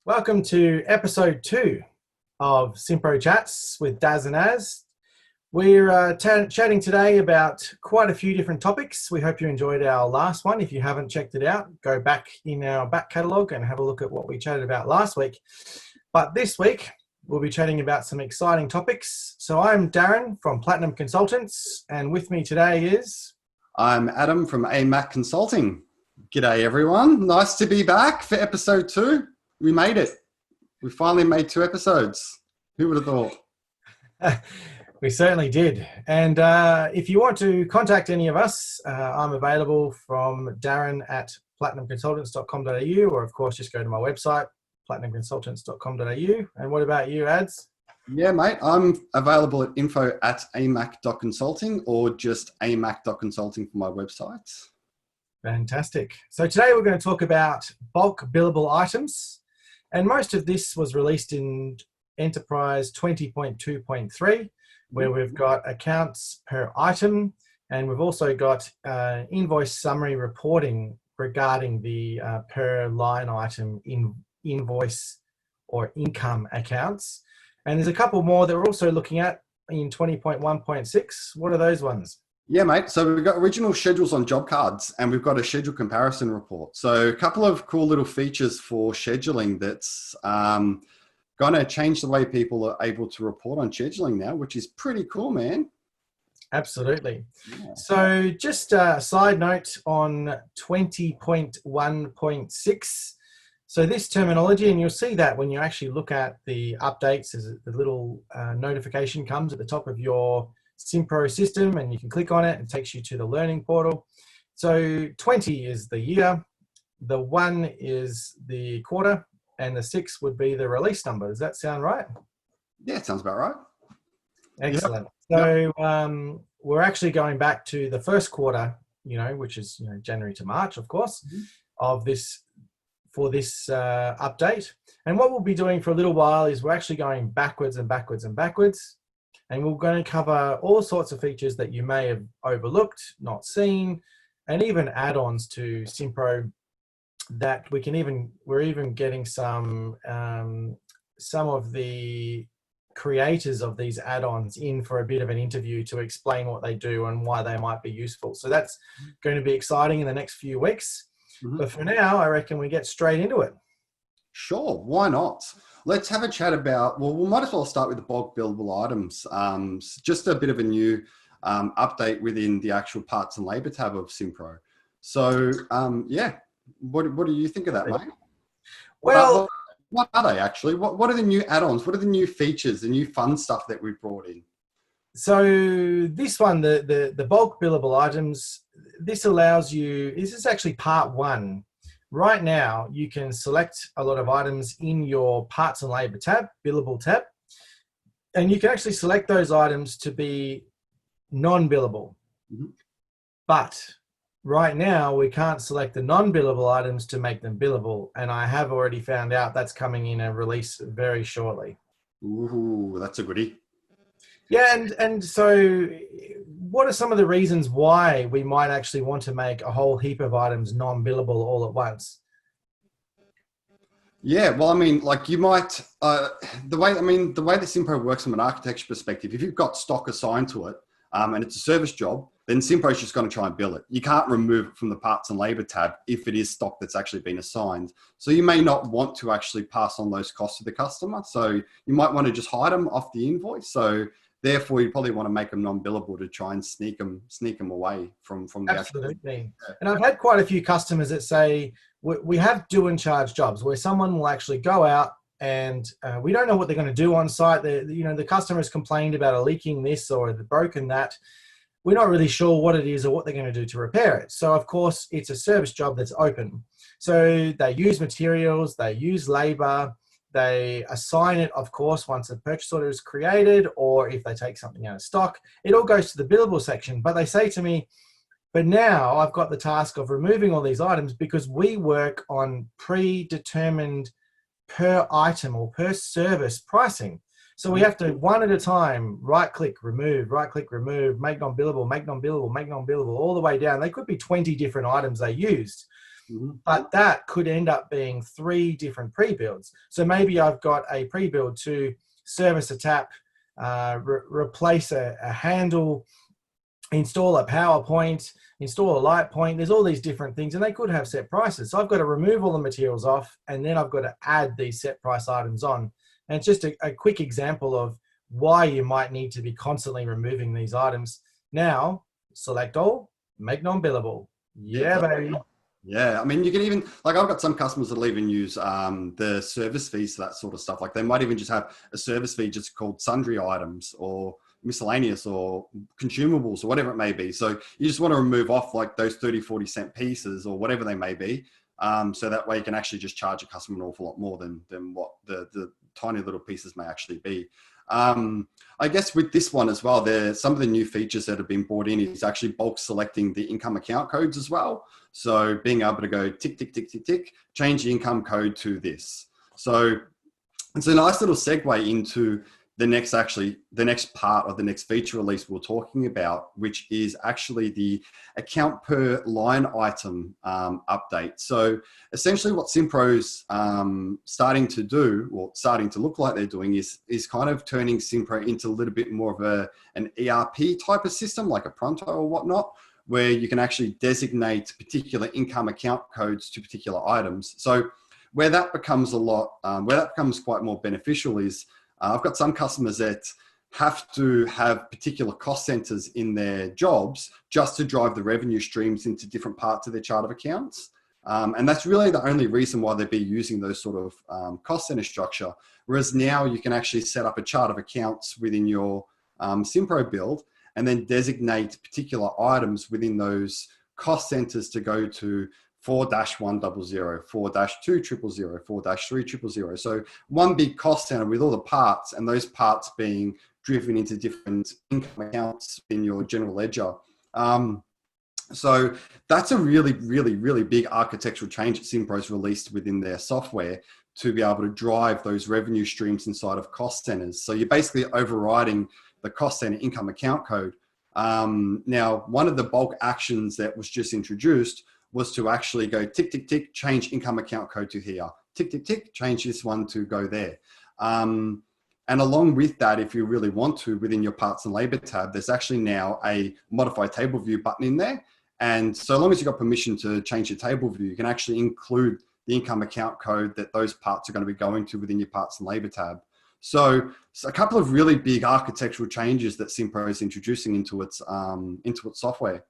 Welcome to episode 2 of simPRO Chats with Daz and Az. We're chatting today about quite a few different topics. We hope you enjoyed our last one. If you haven't checked it out, go back in our back catalogue and have a look at what we chatted about last week. But this week, we'll be chatting about some exciting topics. So I'm Darren from Platinum Consultants, and with me today is... I'm Adam from amak Consulting. G'day everyone. Nice to be back for episode 2. We made it. We finally made 2 episodes. Who would have thought? We certainly did. And if you want to contact any of us, I'm available from Darren at platinumconsultants.com.au, or of course just go to my website, platinumconsultants.com.au. And what about you, Adz? Yeah, mate. I'm available at info@amak.consulting or just amak.consulting for my website. Fantastic. So today we're going to talk about bulk billable items. And most of this was released in Enterprise 20.2.3, where we've got accounts per item, and we've also got invoice summary reporting regarding the per line item in invoice or income accounts. And there's a couple more that we're also looking at in 20.1.6. What are those ones? Yeah, mate. So we've got original schedules on job cards and we've got a schedule comparison report. So a couple of cool little features for scheduling that's going to change the way people are able to report on scheduling now, which is pretty cool, man. Absolutely. Yeah. So just a side note on 20.1.6. So this terminology, and you'll see that when you actually look at the updates, as the little notification comes at the top of your simPRO system, and you can click on it and it takes you to the learning portal. So 20 is the year, the 1 is the quarter, and the 6 would be the release number. Does that sound right? Yeah, sounds about right. Excellent. Yep. So we're actually going back to the first quarter, which is January to March, of course, of this for this update. And what we'll be doing for a little while is we're actually going backwards and backwards and backwards. And we're going to cover all sorts of features that you may have overlooked, not seen, and even add-ons to simPRO that we're even getting some of the creators of these add-ons in for a bit of an interview to explain what they do and why they might be useful. So that's going to be exciting in the next few weeks. But for now, I reckon we get straight into it. Sure, why not? Let's have a chat about, well, we might as well start with the bulk billable items. Just a bit of a new update within the actual parts and labor tab of simPRO. So, yeah, what do you think of that, mate? Well, what are they actually? What are the new add-ons? What are the new features, the new fun stuff that we've brought in? So this one, the bulk billable items, this allows you, this is actually part 1. Right now, you can select a lot of items in your parts and labor tab, billable tab, and you can actually select those items to be non-billable. But right now, we can't select the non-billable items to make them billable, and I have already found out that's coming in a release very shortly. Ooh, that's a goodie. Yeah, and so what are some of the reasons why we might actually want to make a whole heap of items non-billable all at once? Yeah, well, I mean, like you might, the way that simPRO works from an architecture perspective, if you've got stock assigned to it and it's a service job, then simPRO is just going to try and bill it. You can't remove it from the parts and labor tab if it is stock that's actually been assigned. So you may not want to actually pass on those costs to the customer. So you might want to just hide them off the invoice. So therefore, you probably want to make them non-billable to try and sneak them away from the Absolutely. And I've had quite a few customers that say, we have do and charge jobs where someone will actually go out and we don't know what they're going to do on site. The customer has complained about leaking this or broken that. We're not really sure what it is or what they're going to do to repair it. So, of course, it's a service job that's open. So they use materials, they use labor, they assign it, of course, once a purchase order is created, or if they take something out of stock, it all goes to the billable section. But they say to me, but now I've got the task of removing all these items because we work on predetermined per item or per service pricing. So we have to, one at a time, right-click, remove, make non-billable, make non-billable, make non-billable, all the way down. They could be 20 different items they used. Mhm. But that could end up being 3 different pre-builds. So maybe I've got a pre-build to service a tap, replace a handle, install a PowerPoint, install a light point. There's all these different things, and they could have set prices. So I've got to remove all the materials off, and then I've got to add these set price items on. And it's just a quick example of why you might need to be constantly removing these items. Now, select all, make non-billable. Yeah, baby. Yeah, I mean, you can even, like, I've got some customers that'll even use the service fees for that sort of stuff. Like, they might even just have a service fee just called sundry items or miscellaneous or consumables or whatever it may be. So you just want to remove off like those 30, 40 cent pieces or whatever they may be. So that way you can actually just charge a customer an awful lot more than what the tiny little pieces may actually be. I guess with this one as well, there's some of the new features that have been brought in is actually bulk selecting the income account codes as well. So being able to go tick, tick, tick, tick, tick, change the income code to this. So it's a nice little segue into the next part of the next feature release we're talking about, which is actually the account per line item update. So essentially what simPRO's starting to do, or starting to look like they're doing, is kind of turning simPRO into a little bit more of an ERP type of system, like a Pronto or whatnot, where you can actually designate particular income account codes to particular items. So where that becomes quite more beneficial is I've got some customers that have to have particular cost centers in their jobs just to drive the revenue streams into different parts of their chart of accounts. And that's really the only reason why they'd be using those sort of cost center structure. Whereas now you can actually set up a chart of accounts within your simPRO build and then designate particular items within those cost centers to go to 4-100, 4-2000, 4-3000. So one big cost center with all the parts, and those parts being driven into different income accounts in your general ledger. So that's a really, really, really big architectural change that simPRO's released within their software to be able to drive those revenue streams inside of cost centers. So you're basically overriding the cost center income account code. Now, one of the bulk actions that was just introduced was to actually go tick, tick, tick, change income account code to here. Tick, tick, tick, change this one to go there. And along with that, if you really want to, within your parts and labor tab, there's actually now a modify table view button in there. And so long as you've got permission to change your table view, you can actually include the income account code that those parts are going to be going to within your parts and labor tab. So a couple of really big architectural changes that simPRO is introducing into its software.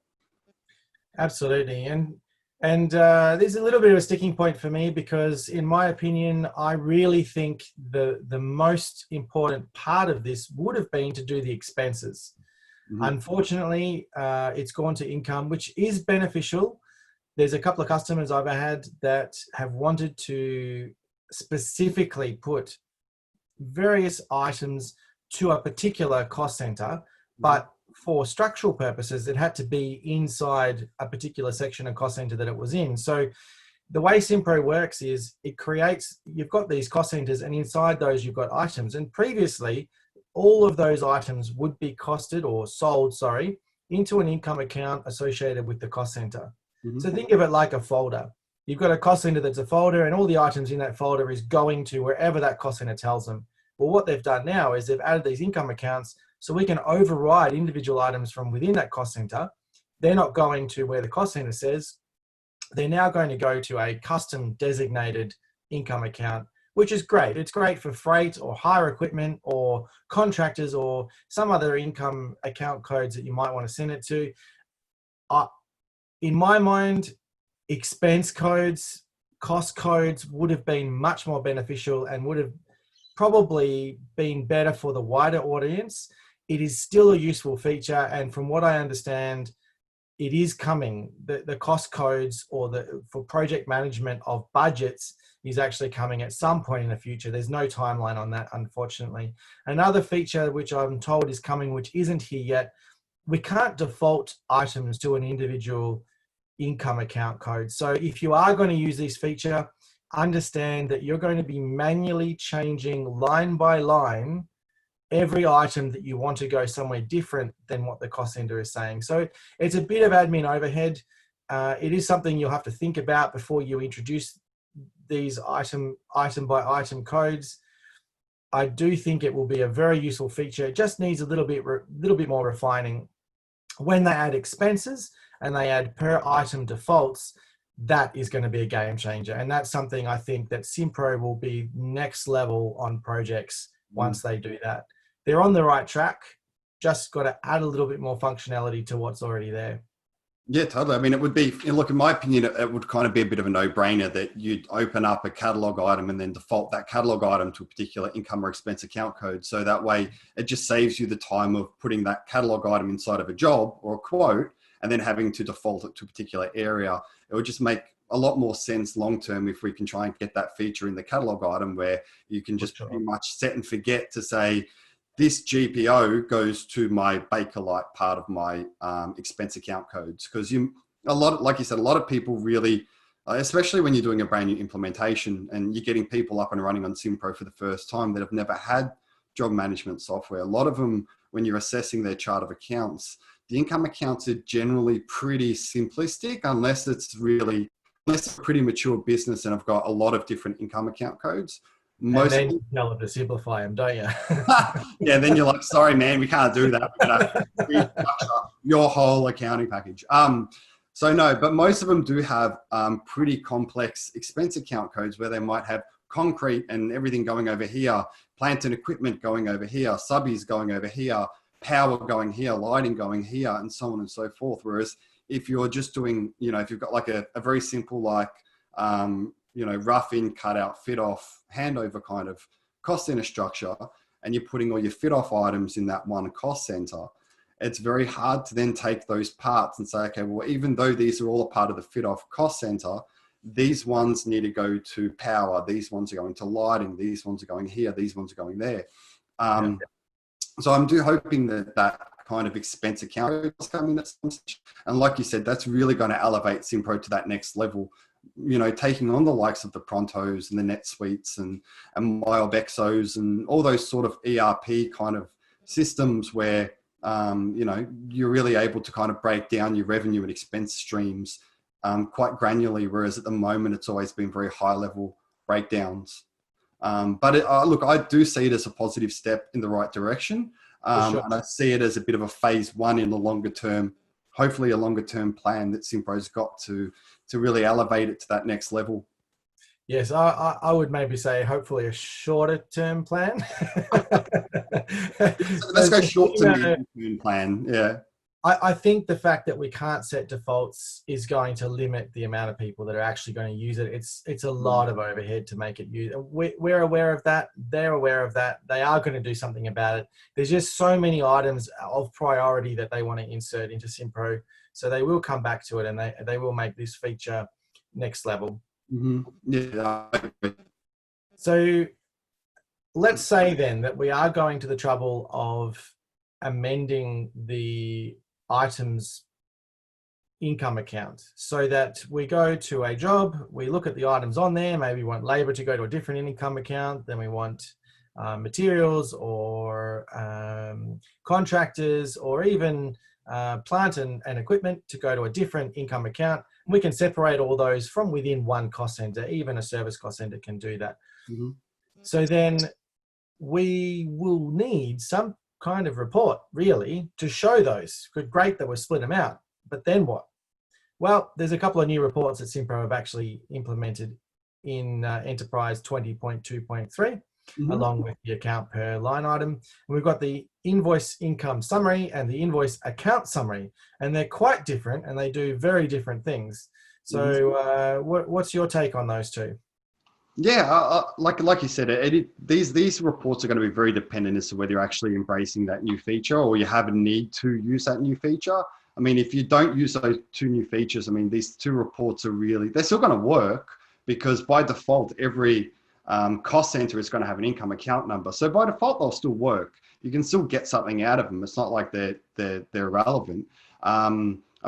Absolutely. And there's a little bit of a sticking point for me because, in my opinion, I really think the most important part of this would have been to do the expenses. Mm-hmm. Unfortunately, it's gone to income, which is beneficial. There's a couple of customers I've had that have wanted to specifically put various items to a particular cost center, but for structural purposes, it had to be inside a particular section of cost center that it was in. So the way simPRO works is you've got these cost centers, and inside those you've got items. And previously, all of those items would be sold into an income account associated with the cost center. Mm-hmm. So think of it like a folder. You've got a cost center that's a folder, and all the items in that folder is going to wherever that cost center tells them. Well, what they've done now is they've added these income accounts so we can override individual items from within that cost center. They're not going to where the cost center says. They're now going to go to a custom designated income account, which is great. It's great for freight or hire equipment or contractors or some other income account codes that you might want to send it to. In my mind, expense codes, cost codes would have been much more beneficial and would have probably been better for the wider audience. It is still a useful feature, and from what I understand, it is coming. The cost codes for project management of budgets is actually coming at some point in the future. There's no timeline on that, unfortunately. Another feature which I'm told is coming, which isn't here yet, we can't default items to an individual income account code. So if you are going to use this feature, understand that you're going to be manually changing line by line every item that you want to go somewhere different than what the cost center is saying. So it's a bit of admin overhead. it is something you'll have to think about before you introduce these item by item codes. I do think it will be a very useful feature. It just needs a little bit more refining. When they add expenses and they add per item defaults, that is going to be a game changer. And that's something I think that simPRO will be next level on projects once they do that. They're on the right track, just got to add a little bit more functionality to what's already there. Yeah, totally. I mean, it would be, look, in my opinion, it would kind of be a bit of a no-brainer that you'd open up a catalog item and then default that catalog item to a particular income or expense account code. So that way it just saves you the time of putting that catalog item inside of a job or a quote and then having to default it to a particular area. It would just make a lot more sense long-term if we can try and get that feature in the catalog item where you can just pretty much set and forget to say, this GPO goes to my Bakelite part of my expense account codes. Because like you said, a lot of people really, especially when you're doing a brand new implementation and you're getting people up and running on simPRO for the first time that have never had job management software. A lot of them, when you're assessing their chart of accounts, the income accounts are generally pretty simplistic unless it's a pretty mature business and I've got a lot of different income account codes. And then you tell them to simplify them, don't you? Yeah, then you're like, sorry, man, we can't do that. We're going to restructure your whole accounting package. So no, but most of them do have pretty complex expense account codes where they might have concrete and everything going over here, plant and equipment going over here, subbies going over here, power going here, lighting going here, and so on and so forth. Whereas if you're just doing, if you've got like a very simple like, rough in, cut out, fit off, handover kind of cost center structure, and you're putting all your fit off items in that one cost center, it's very hard to then take those parts and say, okay, well, even though these are all a part of the fit off cost center, these ones need to go to power, these ones are going to lighting, these ones are going here, these ones are going there. So I'm hoping that kind of expense account is coming at some stage. And like you said, that's really going to elevate simPRO to that next level, taking on the likes of the Prontos and the NetSuites and MyObexos and all those sort of ERP kind of systems where, you're really able to kind of break down your revenue and expense streams quite granularly, whereas at the moment it's always been very high level breakdowns. But look, I do see it as a positive step in the right direction. Sure. And I see it as a bit of a phase one in the longer term, hopefully a longer term plan that simPRO's got to really elevate it to that next level. Yes, I would maybe say hopefully a shorter term plan. Let's go short to medium term plan. Yeah. I think the fact that we can't set defaults is going to limit the amount of people that are actually going to use it. It's a lot of overhead to make it use. We're aware of that. They're aware of that. They are going to do something about it. There's just so many items of priority that they want to insert into simPRO. So they will come back to it and they will make this feature next level. Mm-hmm. Yeah. So let's say then that we are going to the trouble of amending the items income account so that we go to a job, we look at the items on there, maybe we want labor to go to a different income account, then we want materials or contractors or even plant and equipment to go to a different income account. We can separate all those from within one cost center. Even a service cost center can do that. Mm-hmm. So then we will need some kind of report really to show those. Great that we've split them out, but then what? Well, there's a couple of new reports that simPRO have actually implemented in Enterprise 20.2.3, along with the account per line item. And we've got the invoice income summary and the invoice account summary, and they're quite different and they do very different things. So what's your take on those two? Yeah, like you said, these reports are going to be very dependent as to whether you're actually embracing that new feature or you have a need to use that new feature. I mean, if you don't use those two new features, I mean, these two reports they're still going to work because by default, every cost center is going to have an income account number. So by default, they'll still work. You can still get something out of them. It's not like they're irrelevant. I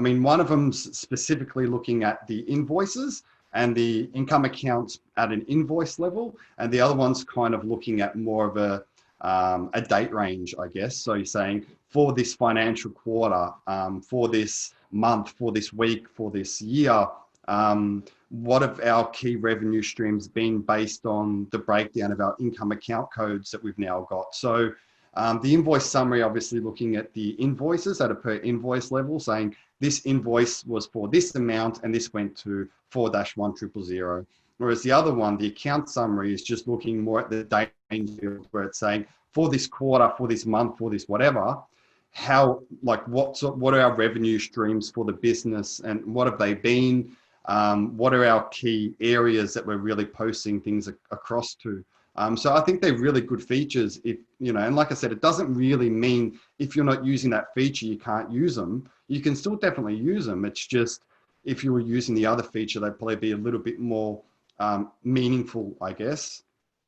mean, one of them's specifically looking at the invoices and the income accounts at an invoice level, and the other one's kind of looking at more of a date range, I guess. So you're saying for this financial quarter, for this month, for this week, for this year. What have our key revenue streams been based on the breakdown of our income account codes that we've now got? So the invoice summary, obviously looking at the invoices at a per invoice level, saying this invoice was for this amount and this went to 4-1000. Whereas the other one, the account summary, is just looking more at the data field, where it's saying for this quarter, for this month, for this whatever, how, like, what are our revenue streams for the business and what have they been? What are our key areas that we're really posting things across to? So I think they're really good features. If, you know, and like I said, it doesn't really mean if you're not using that feature, you can't use them. You can still definitely use them. It's just, if you were using the other feature, they'd probably be a little bit more meaningful, I guess.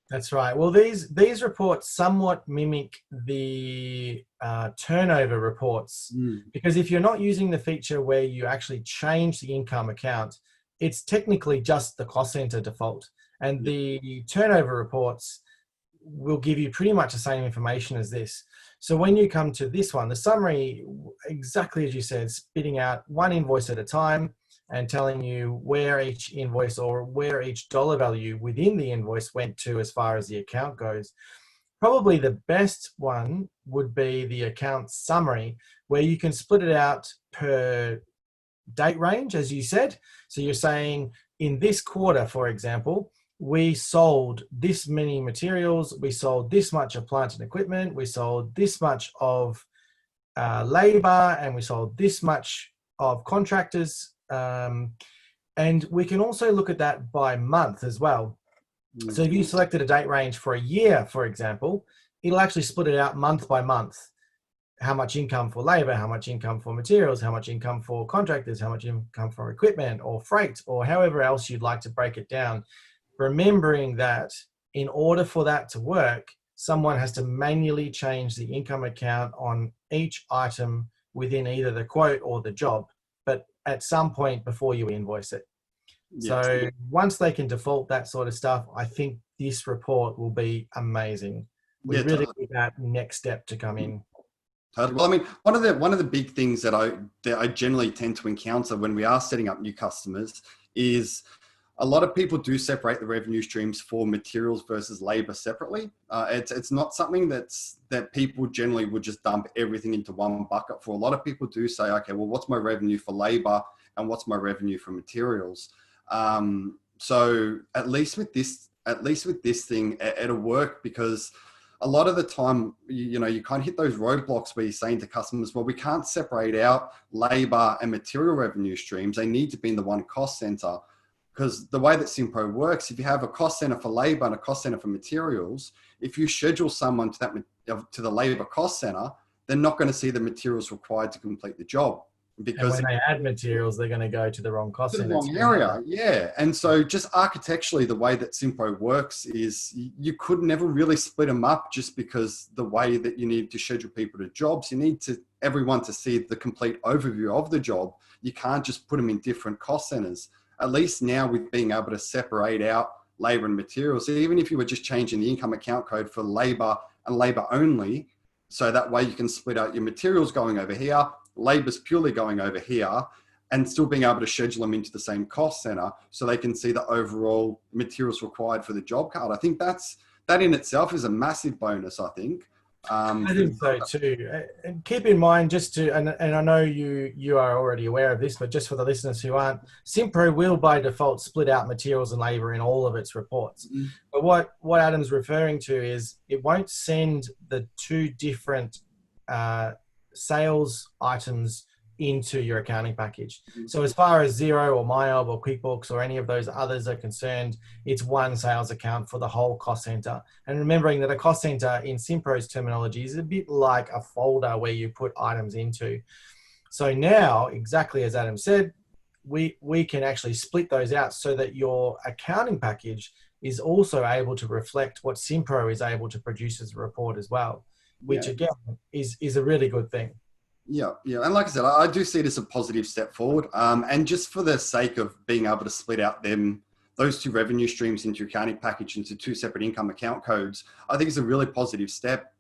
That's right. Well, these reports somewhat mimic the turnover reports, because if you're not using the feature where you actually change the income account, it's technically just the cost center default. And the turnover reports will give you pretty much the same information as this. So when you come to this one, the summary, exactly as you said, spitting out one invoice at a time and telling you where each invoice or where each dollar value within the invoice went to as far as the account goes. Probably the best one would be the account summary, where you can split it out per date range, as you said. So you're saying in this quarter, for example, we sold this many materials, we sold this much of plant and equipment, we sold this much of labor, and we sold this much of contractors. And we can also look at that by month as well. So if you selected a date range for a year, for example, it'll actually split it out month by month. How much income for labor, how much income for materials, how much income for contractors, how much income for equipment or freight, or however else you'd like to break it down. Remembering that in order for that to work, someone has to manually change the income account on each item within either the quote or the job, but at some point before you invoice it. Yes. So once they can default that sort of stuff, I think this report will be amazing. We really need that next step to come in. Totally. Well, I mean, one of the big things that I generally tend to encounter when we are setting up new customers is a lot of people do separate the revenue streams for materials versus labor separately. It's not something that people generally would just dump everything into one bucket for. A lot of people do say, okay, well, what's my revenue for labor and what's my revenue for materials? So at least with this thing, it'll work, because a lot of the time, you know, you kind of hit those roadblocks where you're saying to customers, well, we can't separate out labor and material revenue streams. They need to be in the one cost center. Because the way that simPRO works, if you have a cost center for labor and a cost center for materials, if you schedule someone to the labor cost center, they're not going to see the materials required to complete the job. Because and when they add materials, they're going to go to the wrong cost center. The wrong area, yeah. And so just architecturally, the way that simPRO works is you could never really split them up, just because the way that you need to schedule people to jobs, you need everyone to see the complete overview of the job. You can't just put them in different cost centers. At least now, with being able to separate out labor and materials, even if you were just changing the income account code for labor and labor only, so that way you can split out your materials going over here, labor's purely going over here, and still being able to schedule them into the same cost center so they can see the overall materials required for the job card. I think that in itself is a massive bonus, I think. I think so too. And keep in mind, and I know you are already aware of this, but just for the listeners who aren't, simPRO will by default split out materials and labor in all of its reports. But what Adam's referring to is it won't send the two different sales items into your accounting package. So as far as Xero or MyOb or QuickBooks or any of those others are concerned, it's one sales account for the whole cost center. And remembering that a cost center in simPRO's terminology is a bit like a folder where you put items into. So now, exactly as Adam said, we can actually split those out so that your accounting package is also able to reflect what simPRO is able to produce as a report as well, which again is a really good thing. Yeah. And like I said, I do see it as a positive step forward. And just for the sake of being able to split out those two revenue streams into your accounting package into two separate income account codes, I think is a really positive step.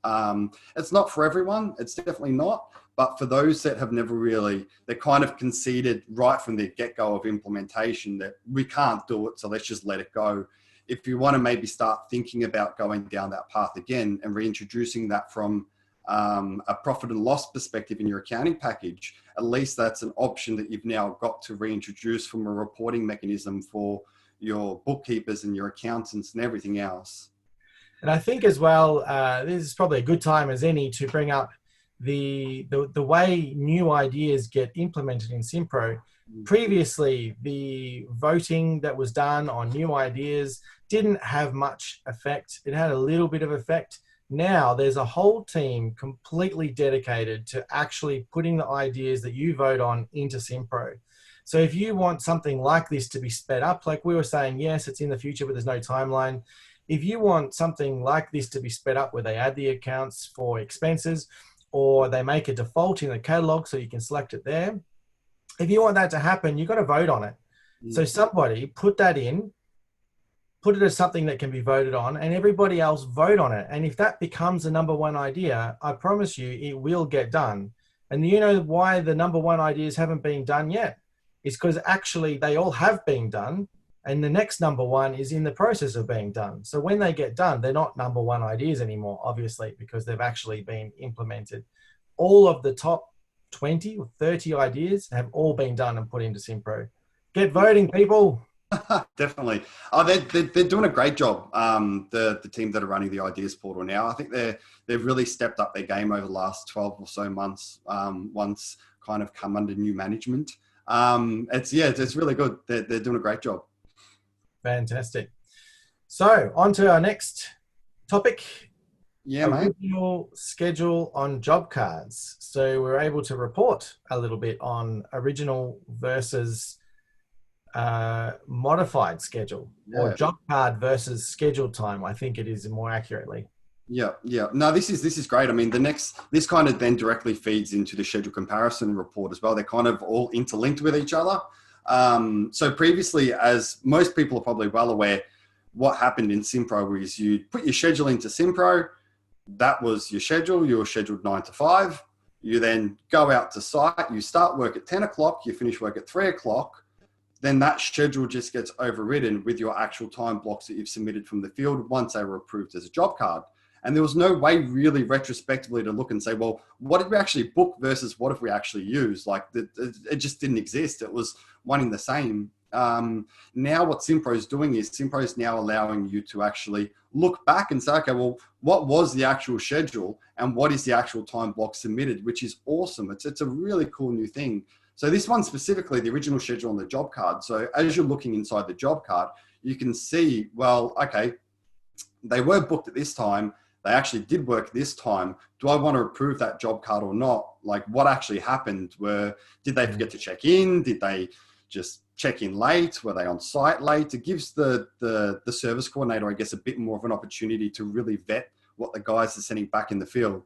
It's not for everyone. It's definitely not. But for those that have never really, they kind of conceded right from the get-go of implementation that we can't do it, so let's just let it go. If you want to maybe start thinking about going down that path again and reintroducing that from a profit and loss perspective in your accounting package, at least that's an option that you've now got to reintroduce from a reporting mechanism for your bookkeepers and your accountants and everything else. And I think as well, this is probably a good time as any to bring up the way new ideas get implemented in simPRO. Previously, the voting that was done on new ideas didn't have much effect. It had a little bit of effect. Now there's a whole team completely dedicated to actually putting the ideas that you vote on into simPRO. So if you want something like this to be sped up, like we were saying, yes, it's in the future, but there's no timeline. If you want something like this to be sped up where they add the accounts for expenses, or they make a default in the catalog so you can select it there. If you want that to happen, you've got to vote on it. So somebody put that in, put it as something that can be voted on, and everybody else vote on it. And if that becomes the number one idea, I promise you it will get done. And you know why the number one ideas haven't been done yet? It's because actually they all have been done, and the next number one is in the process of being done. So when they get done, they're not number one ideas anymore, obviously, because they've actually been implemented. All of the top 20 or 30 ideas have all been done and put into simPRO. Get voting, people. Definitely. Oh, they're doing a great job. The team that are running the ideas portal now, I think they've really stepped up their game over the last 12 or so months. Once kind of come under new management. It's really good. They're doing a great job. Fantastic. So on to our next topic. Yeah, mate. Original schedule on job cards. So we're able to report a little bit on original versus modified schedule, or job card versus scheduled time. I think it is more accurately. Yeah. No, this is great. I mean, this kind of then directly feeds into the schedule comparison report as well. They're kind of all interlinked with each other. So previously, as most people are probably well aware, what happened in simPRO is you put your schedule into simPRO. That was your schedule. You were scheduled 9 to 5. You then go out to site. You start work at 10 o'clock. You finish work at 3 o'clock. Then that schedule just gets overridden with your actual time blocks that you've submitted from the field once they were approved as a job card. And there was no way really retrospectively to look and say, well, what did we actually book versus what have we actually used? Like it just didn't exist. It was one and the same. Now what simPRO is doing is simPRO is now allowing you to actually look back and say, okay, well, what was the actual schedule and what is the actual time block submitted, which is awesome. It's a really cool new thing. So this one specifically, the original schedule on the job card. So as you're looking inside the job card, you can see, well, okay, they were booked at this time. They actually did work this time. Do I want to approve that job card or not? Like what actually happened? Did they forget to check in? Did they just check in late? Were they on site late? It gives the service coordinator, I guess, a bit more of an opportunity to really vet what the guys are sending back in the field.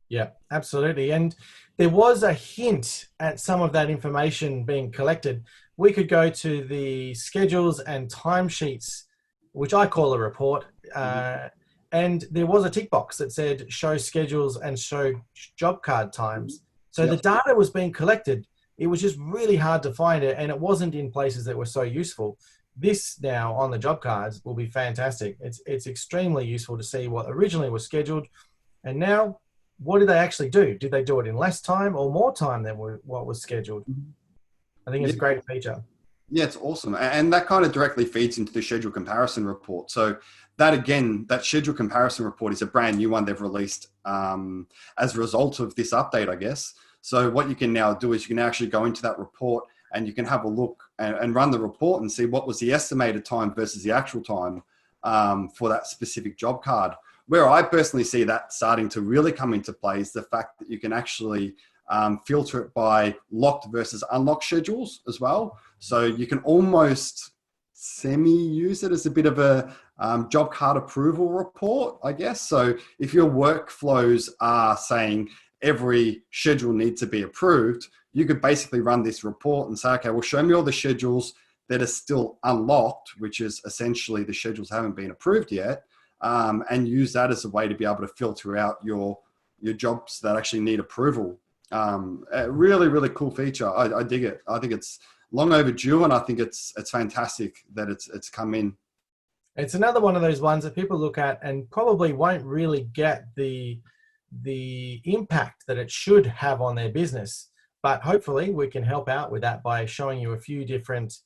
Yeah, absolutely. And there was a hint at some of that information being collected. We could go to the schedules and timesheets, which I call a report. And there was a tick box that said show schedules and show job card times. So the data was being collected. It was just really hard to find it, and it wasn't in places that were so useful. This now on the job cards will be fantastic. It's extremely useful to see what originally was scheduled, and now what did they actually do? Did they do it in less time or more time than what was scheduled? I think it's a great feature. Yeah, it's awesome. And that kind of directly feeds into the schedule comparison report. So that, again, that schedule comparison report is a brand new one they've released as a result of this update, I guess. So what you can now do is you can actually go into that report and you can have a look and run the report and see what was the estimated time versus the actual time for that specific job card. Where I personally see that starting to really come into play is the fact that you can actually filter it by locked versus unlocked schedules as well. So you can almost semi-use it as a bit of a job card approval report, I guess. So if your workflows are saying every schedule needs to be approved, you could basically run this report and say, okay, well, show me all the schedules that are still unlocked, which is essentially the schedules haven't been approved yet, and use that as a way to be able to filter out your jobs that actually need approval. A really, really cool feature. I dig it. I think it's long overdue, and I think it's fantastic that it's come in. It's another one of those ones that people look at and probably won't really get the impact that it should have on their business. But hopefully we can help out with that by showing you a few different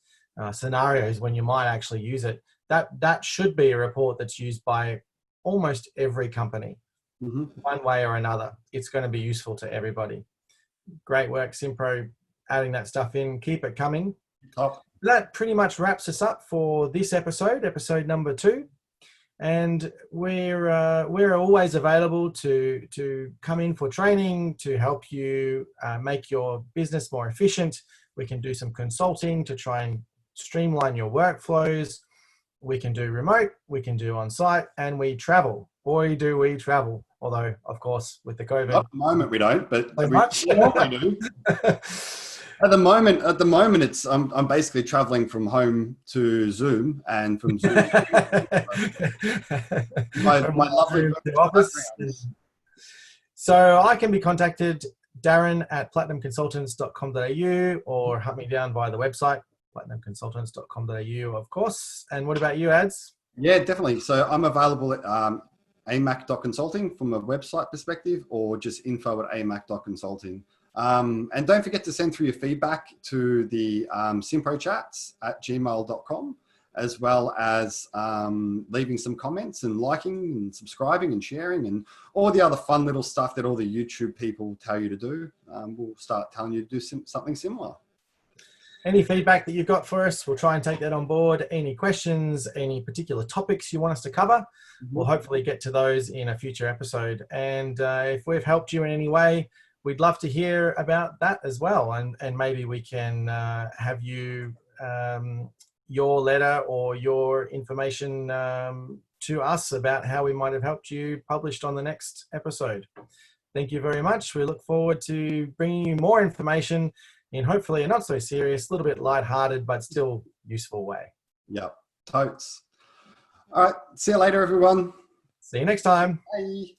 scenarios when you might actually use it. That should be a report that's used by almost every company, one way or another. It's going to be useful to everybody. Great work, simPRO, adding that stuff in. Keep it coming. Oh. That pretty much wraps us up for this episode number 2. And we're always available to come in for training, to help you make your business more efficient. We can do some consulting to try and streamline your workflows. We can do remote, we can do on-site, and we travel. Boy, do we travel. Although, of course, with the COVID. At the moment we don't, but so we much. normally do. At the moment, it's I'm basically traveling from home to Zoom, and from Zoom to my lovely office. So I can be contacted, Darren at platinumconsultants.com.au, or hunt me down via the website, platinumconsultants.com.au, of course. And what about you, Adz? Yeah, definitely. So I'm available at amak.consulting from a website perspective, or just info@amak.consulting. And don't forget to send through your feedback to the simPRO chats at gmail.com, as well as leaving some comments and liking and subscribing and sharing and all the other fun little stuff that all the YouTube people tell you to do. We'll start telling you to do something similar. Any feedback that you've got for us, we'll try and take that on board. Any questions, any particular topics you want us to cover, we'll hopefully get to those in a future episode. And if we've helped you in any way, we'd love to hear about that as well. And maybe we can have you, your letter or your information to us about how we might have helped you published on the next episode. Thank you very much. We look forward to bringing you more information in hopefully a not so serious, little bit lighthearted, but still useful way. Yep, totes. All right, see you later, everyone. See you next time. Bye.